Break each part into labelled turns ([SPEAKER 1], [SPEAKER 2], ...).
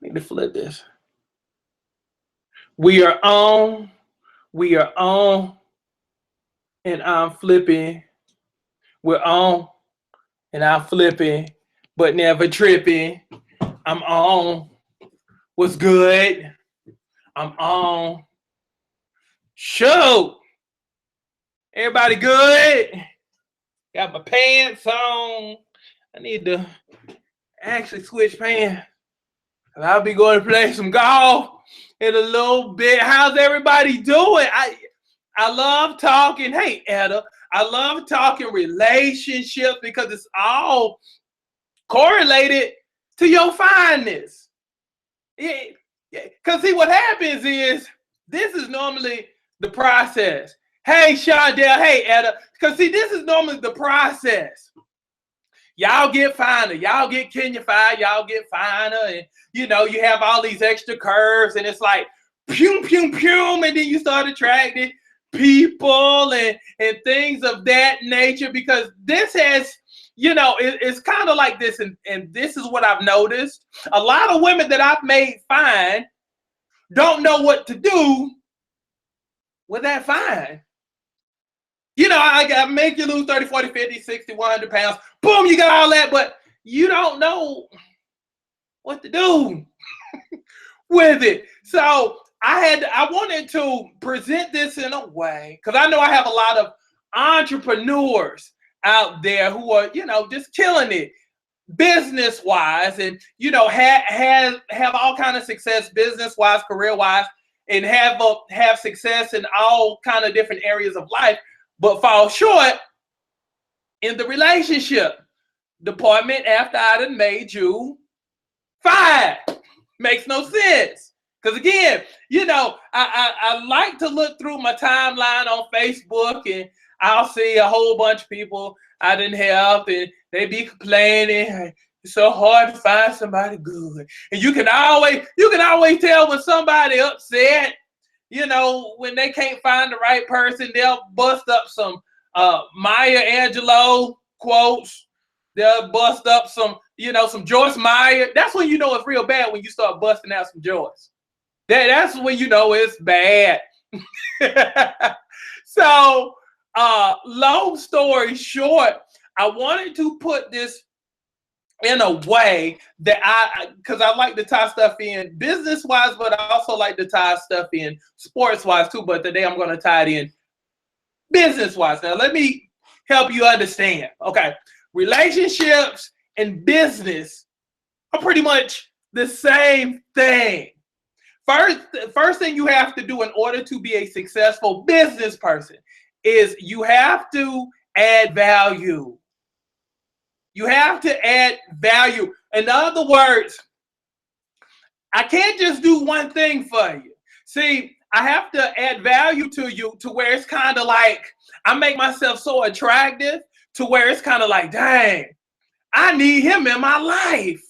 [SPEAKER 1] need to flip this. We are on, and I'm flipping. We're on, and I'm flipping, but never tripping. I'm on. What's good? I'm on. Show. Everybody good? Got my pants on. I need to actually switch pants. I'll be going to play some golf in a little bit. How's everybody doing? I love talking. Hey, Etta, I love talking relationships because it's all correlated to your fineness. Yeah, because see, what happens is this is normally the process. Hey, Shondell, hey, Etta, because see, this is normally the process. Y'all get finer, y'all get Kenyified, y'all get finer, and you know, you have all these extra curves, and it's like pew, pew, pew, and then you start attracting people and things of that nature, because this has, you know, it's kind of like this, and this is what I've noticed. A lot of women that I've made fine don't know what to do with that fine. You know, I make you lose 30, 40, 50, 60, 100 pounds. Boom, you got all that, but you don't know what to do with it. So I wanted to present this in a way, because I know I have a lot of entrepreneurs out there who are, you know, just killing it business-wise, and, you know, have all kind of success business-wise, career-wise, and have success in all kind of different areas of life, but fall short in the relationship department after I done made you fine. Makes no sense. Because again, you know, I like to look through my timeline on Facebook, and I'll see a whole bunch of people I didn't help, and they be complaining. It's so hard to find somebody good. And you can always tell when somebody upset. You know, when they can't find the right person, they'll bust up some Maya Angelou quotes. They'll bust up some, you know, some Joyce Meyer. That's when you know it's real bad, when you start busting out some Joyce. That's when you know it's bad. So, long story short, I wanted to put this in a way that because I like to tie stuff in business-wise, but I also like to tie stuff in sports-wise too. But today I'm going to tie it in business-wise. Now, let me help you understand. Okay, relationships and business are pretty much the same thing. First thing you have to do in order to be a successful business person is you have to add value. You have to add value. In other words, I can't just do one thing for you. See, I have to add value to you to where it's kind of like I make myself so attractive to where it's kind of like, dang, I need him in my life.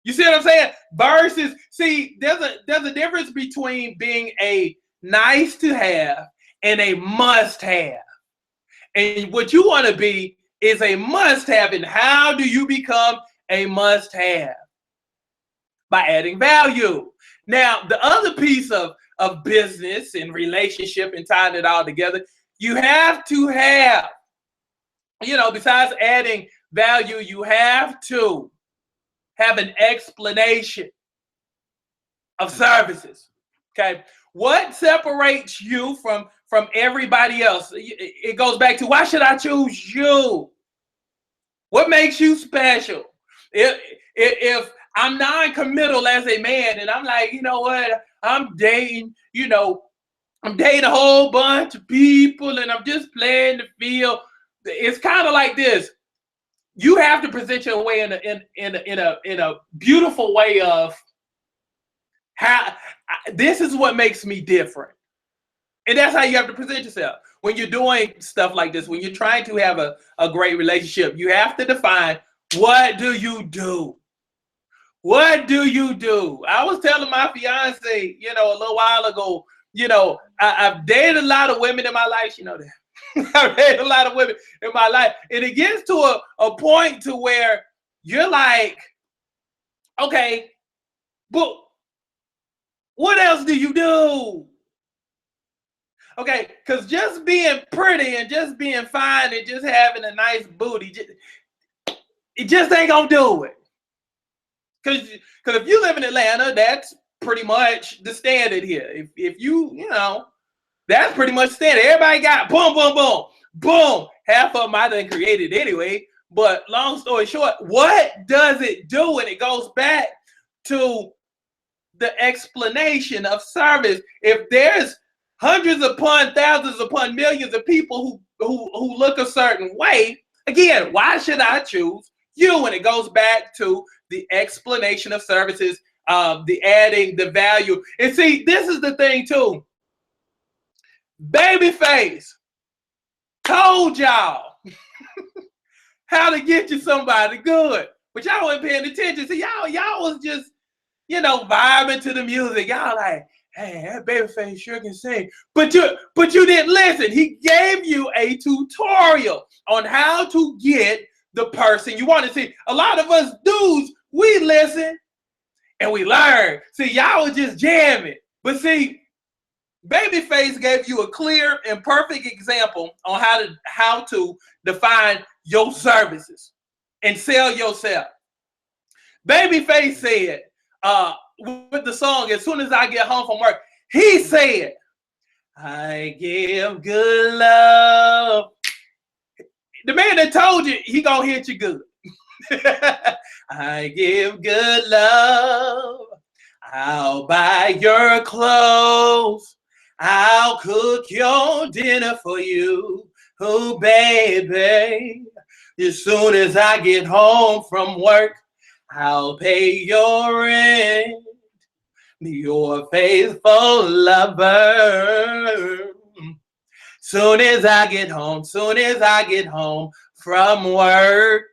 [SPEAKER 1] You see what I'm saying? Versus, see, there's a difference between being a nice to have and a must have. And what you want to be is a must have. And how do you become a must have? By adding value. Now, the other piece of business and relationship and tying it all together, you have to have, you know, besides adding value, you have to have an explanation of services. Okay. What separates you from everybody else? It goes back to, why should I choose you? What makes you special? If I'm non-committal as a man and I'm like, you know what, I'm dating a whole bunch of people and I'm just playing the field. It's kind of like this. You have to present your way in a beautiful way of how this is what makes me different. And that's how you have to present yourself. When you're doing stuff like this, when you're trying to have a great relationship, you have to define, what do you do? What do you do? I was telling my fiance, you know, a little while ago, you know, I've dated a lot of women in my life, you know that. I've dated a lot of women in my life. And it gets to a point to where you're like, okay, But what else do you do? Okay, because just being pretty and just being fine and just having a nice booty, it just ain't gonna do it. Because if you live in Atlanta, that's pretty much the standard here. If you know, that's pretty much standard. Everybody got boom, boom, boom, boom. Half of them I done created anyway. But long story short, what does it do? And it goes back to the explanation of service. If there's hundreds upon thousands upon millions of people who look a certain way, again, why should I choose you? And it goes back to the explanation of services, the adding the value. And see, this is the thing too. Babyface told y'all how to get you somebody good, but y'all wasn't paying attention. See, y'all was just, you know, vibing to the music. Y'all like, hey, that Babyface sure can sing. But you didn't listen. He gave you a tutorial on how to get the person you want to see. A lot of us dudes, we listen and we learn. See, y'all was just jamming. But see, Babyface gave you a clear and perfect example on how to define your services and sell yourself. Babyface said, with the song, as soon as I get home from work, he said, I give good love. The man that told you he gonna hit you good. I give good love. I'll buy your clothes. I'll cook your dinner for you. Oh, baby. As soon as I get home from work, I'll pay your rent. Be your faithful lover. Soon as I get home from work.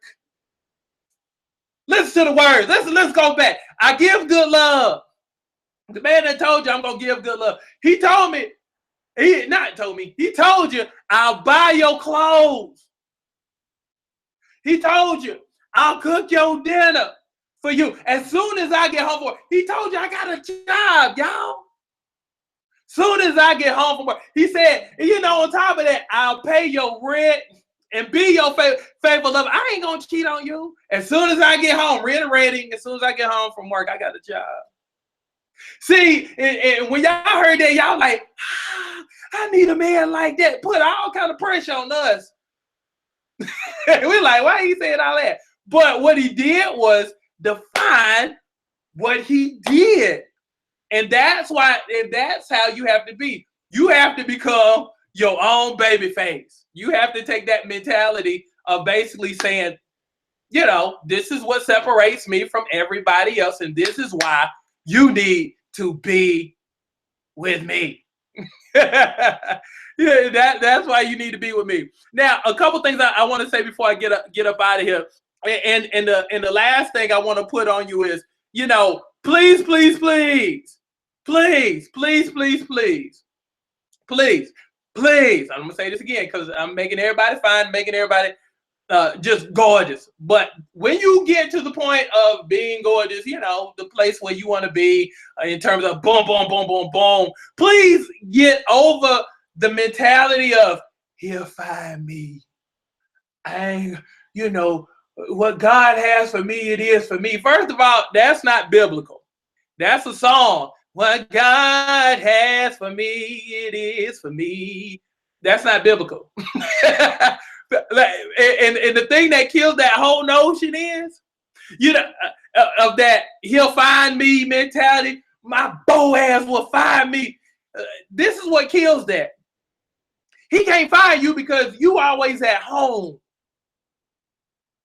[SPEAKER 1] Listen to the words. Let's go back. I give good love. The man that told you I'm gonna give good love. He told me, he told you I'll buy your clothes. He told you I'll cook your dinner for you. As soon as I get home from work, he told you I got a job, y'all. Soon as I get home from work, he said, you know, on top of that, I'll pay your rent and be your faithful lover. I ain't gonna cheat on you. As soon as I get home, reiterating, as soon as I get home from work, I got a job. See, and when y'all heard that, y'all like, I need a man like that. Put all kind of pressure on us. We're like, why he saying all that? But what he did was define what he did. And that's why, and that's how you have to be. You have to become your own baby face. You have to take that mentality of basically saying, you know, this is what separates me from everybody else, and this is why you need to be with me. Yeah, that's why you need to be with me. Now, a couple things I want to say before I get up out of here. And the last thing I want to put on you is, you know, please, please, please, please, please, please, please, please, please. I'm gonna say this again because I'm making everybody fine, making everybody just gorgeous. But when you get to the point of being gorgeous, you know, the place where you want to be in terms of boom, boom, boom, boom, boom, please get over the mentality of he'll find me. You know, what God has for me, it is for me. First of all, that's not biblical. That's a song. What God has for me, it is for me. That's not biblical. And the thing that kills that whole notion is, you know, of that he'll find me mentality. My Boaz will find me. This is what kills that. He can't find you because you always at home.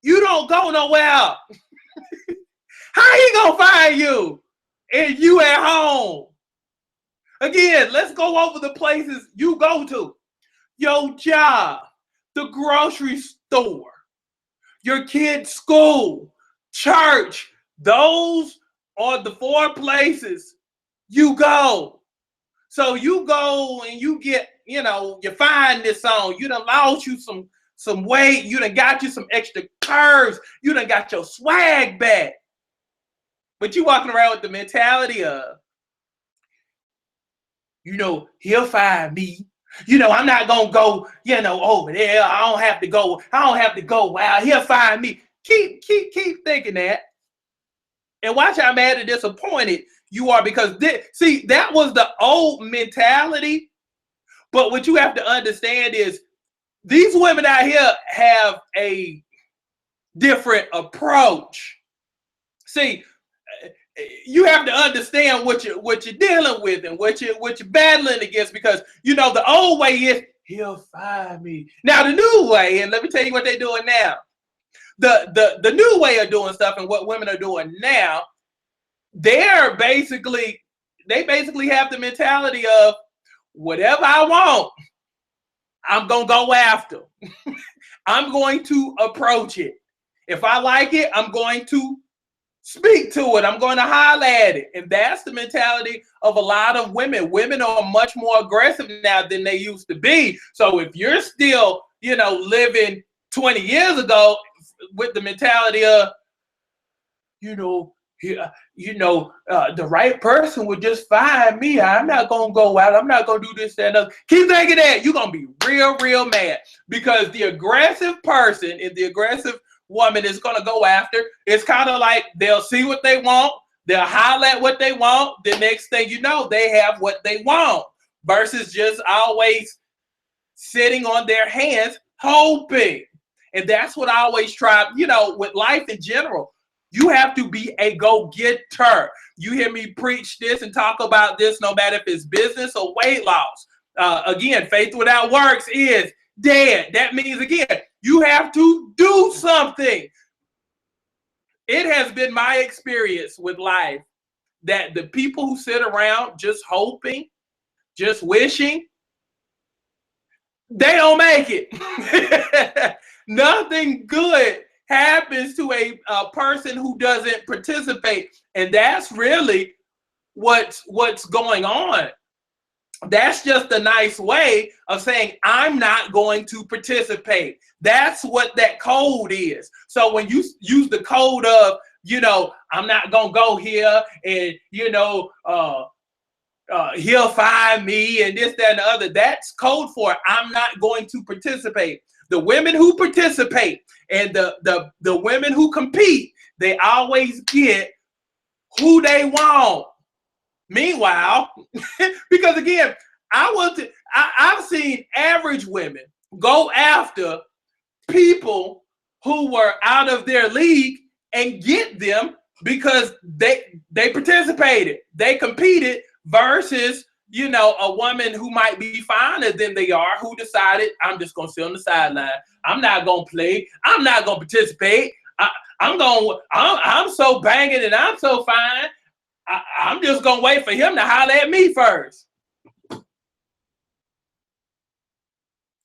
[SPEAKER 1] You don't go nowhere. How he gonna find you? And you at home. Again, let's go over the places you go to. Your job, the grocery store, your kid's school, church. Those are the 4 places you go. So you go and you get, you know, you find this song. You done lost you some weight. You done got you some extra curves. You done got your swag back. But you walking around with the mentality of, he'll find me. I'm not gonna go, over there. I don't have to go. Wow, he'll find me. Keep thinking that, and watch how mad and disappointed you are, because that was the old mentality. But what you have to understand is these women out here have a different approach. See, you have to understand what you're dealing with and what you're battling against, because the old way is, he'll find me. Now the new way, and let me tell you what they're doing now. The new way of doing stuff and what women are doing now, they basically have the mentality of, whatever I want, I'm gonna go after. I'm going to approach it. If I like it, I'm going to speak to it. I'm going to holler at it. And that's the mentality of a lot of women. Women are much more aggressive now than they used to be. So if you're still, living 20 years ago with the mentality of, the right person would just find me. I'm not going to go out. I'm not going to do this, that, and other. Keep thinking that. You're going to be real mad, because the aggressive person and the aggressive woman is going to go after. It's kind of like they'll see what they want. They'll holler at what they want. The next thing you know, they have what they want, versus just always sitting on their hands hoping. And that's what I always try, with life in general. You have to be a go-getter. You hear me preach this and talk about this, no matter if it's business or weight loss. Again, faith without works is dead. That means, again, you have to do something. It has been my experience with life that the people who sit around just hoping, just wishing, they don't make it. Nothing good happens to a person who doesn't participate. And that's really what's going on. That's just a nice way of saying, I'm not going to participate. That's what that code is. So when you use the code of, I'm not going to go here, and, he'll find me, and this, that, and the other, that's code for I'm not going to participate. The women who participate and the women who compete, they always get who they want. Meanwhile, because again, I've seen average women go after people who were out of their league and get them because they participated, they competed, versus a woman who might be finer than they are, who decided, I'm just gonna sit on the sideline. I'm not gonna play. I'm not gonna participate. I'm so banging and I'm so fine. I'm just gonna wait for him to holler at me first.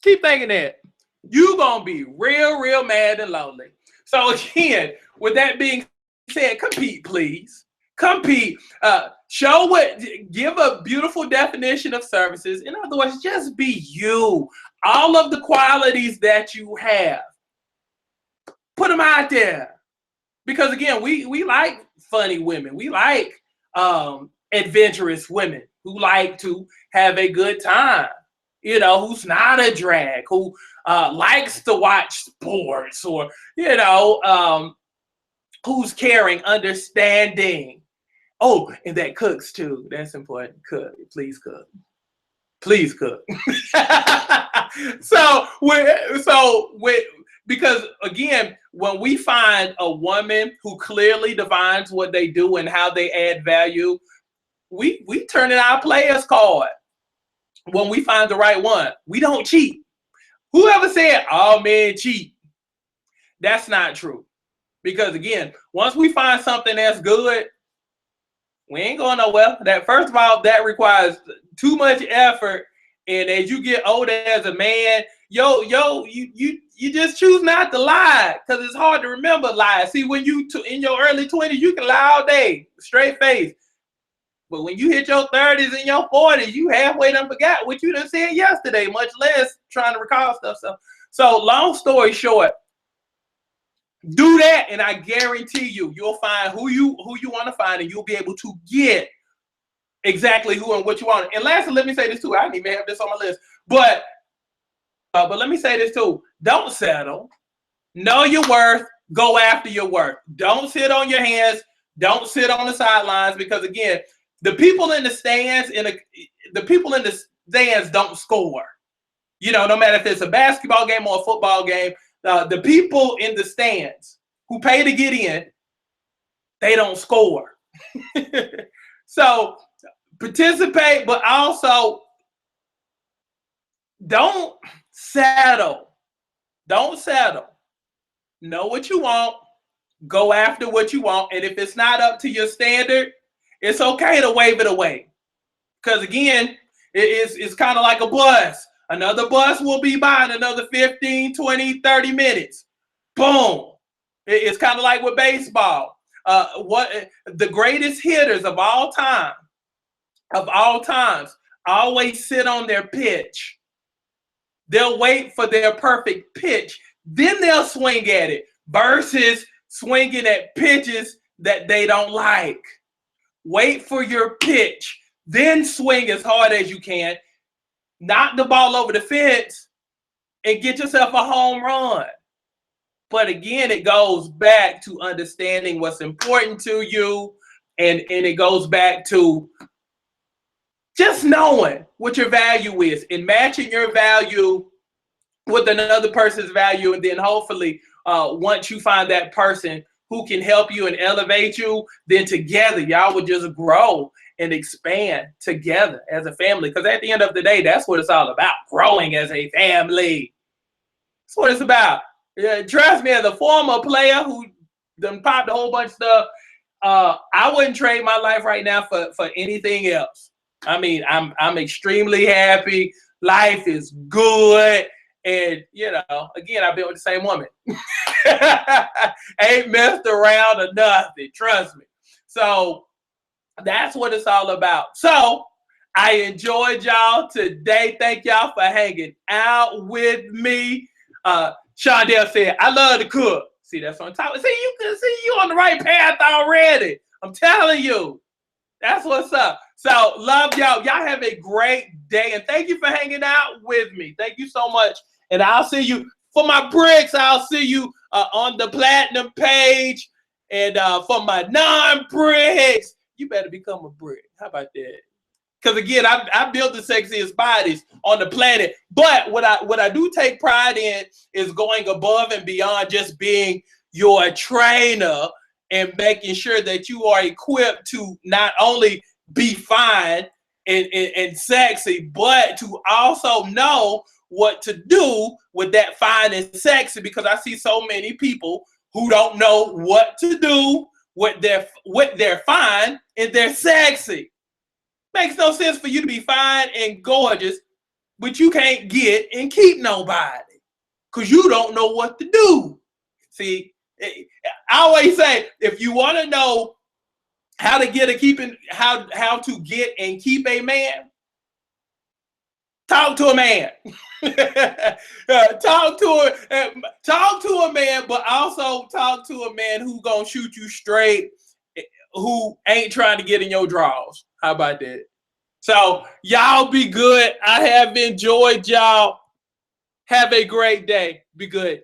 [SPEAKER 1] Keep thinking that. You're gonna be real mad and lonely. So again, with that being said, compete, please. Compete. Give a beautiful definition of services. In other words, just be you. All of the qualities that you have, put them out there. Because again, we like funny women. We like adventurous women who like to have a good time. Who's not a drag, who likes to watch sports, or who's caring, understanding. Oh, and that cooks too. That's important. Cook. Please cook. Please cook. Because again, when we find a woman who clearly defines what they do and how they add value, we turn in our players card. When we find the right one, we don't cheat. Whoever said, "Oh man, cheat," that's not true. Because again, once we find something that's good, we ain't going nowhere. That, first of all, that requires too much effort. And as you get older as a man, you just choose not to lie, because it's hard to remember lies. See, when you in your early 20s, you can lie all day, straight face. But when you hit your 30s and your 40s, you halfway done forgot what you done said yesterday, much less trying to recall stuff. So long story short, Do that, and I guarantee you'll find who you want to find, and you'll be able to get exactly who and what you want. And lastly, let me say this too. I didn't even have this on my list, but let me say this too. Don't settle. Know your worth. Go after your worth. Don't sit on your hands. Don't sit on the sidelines, because again, the people in the stands don't score. You know, no matter if it's a basketball game or a football game, the people in the stands who pay to get in, they don't score. So participate, but also don't settle. Don't settle. Know what you want. Go after what you want. And if it's not up to your standard, it's okay to wave it away. Because again, it's kind of like a bus. Another bus will be by in another 15, 20, 30 minutes. Boom. It's kind of like with baseball. What the greatest hitters of all times always sit on their pitch. They'll wait for their perfect pitch. Then they'll swing at it versus swinging at pitches that they don't like. Wait for your pitch. Then swing as hard as you can. Knock the ball over the fence and get yourself a home run. But again, it goes back to understanding what's important to you. And it goes back to just knowing what your value is and matching your value with another person's value. And then hopefully, once you find that person who can help you and elevate you, then together y'all would just grow and expand together as a family. Because at the end of the day, that's what it's all about, growing as a family. That's what it's about. Yeah, trust me, as a former player who done popped a whole bunch of stuff, I wouldn't trade my life right now for anything else. I mean, I'm extremely happy. Life is good. And, you know, again, I've been with the same woman. Ain't messed around or nothing. Trust me. So that's what it's all about. So I enjoyed y'all today. Thank y'all for hanging out with me. Shondell said, I love to cook. See, that's on top. See, you can see you on the right path already. I'm telling you. That's what's up. So love y'all. Y'all have a great day. And thank you for hanging out with me. Thank you so much. And I'll see you for my bricks. I'll see you on the platinum page. And for my non-bricks, you better become a brick. How about that? Because again, I built the sexiest bodies on the planet. But what I do take pride in is going above and beyond just being your trainer and making sure that you are equipped to not only be fine and sexy, but to also know what to do with that fine and sexy. Because I see so many people who don't know what to do with their fine and their sexy. Makes no sense for you to be fine and gorgeous, but you can't get and keep nobody because you don't know what to do. See, I always say, if you want to know how to get how to get and keep a man, talk to a man. Talk to a man, but also talk to a man who gonna shoot you straight, who ain't trying to get in your drawers. How about that? So y'all be good. I have enjoyed y'all. Have a great day. Be good.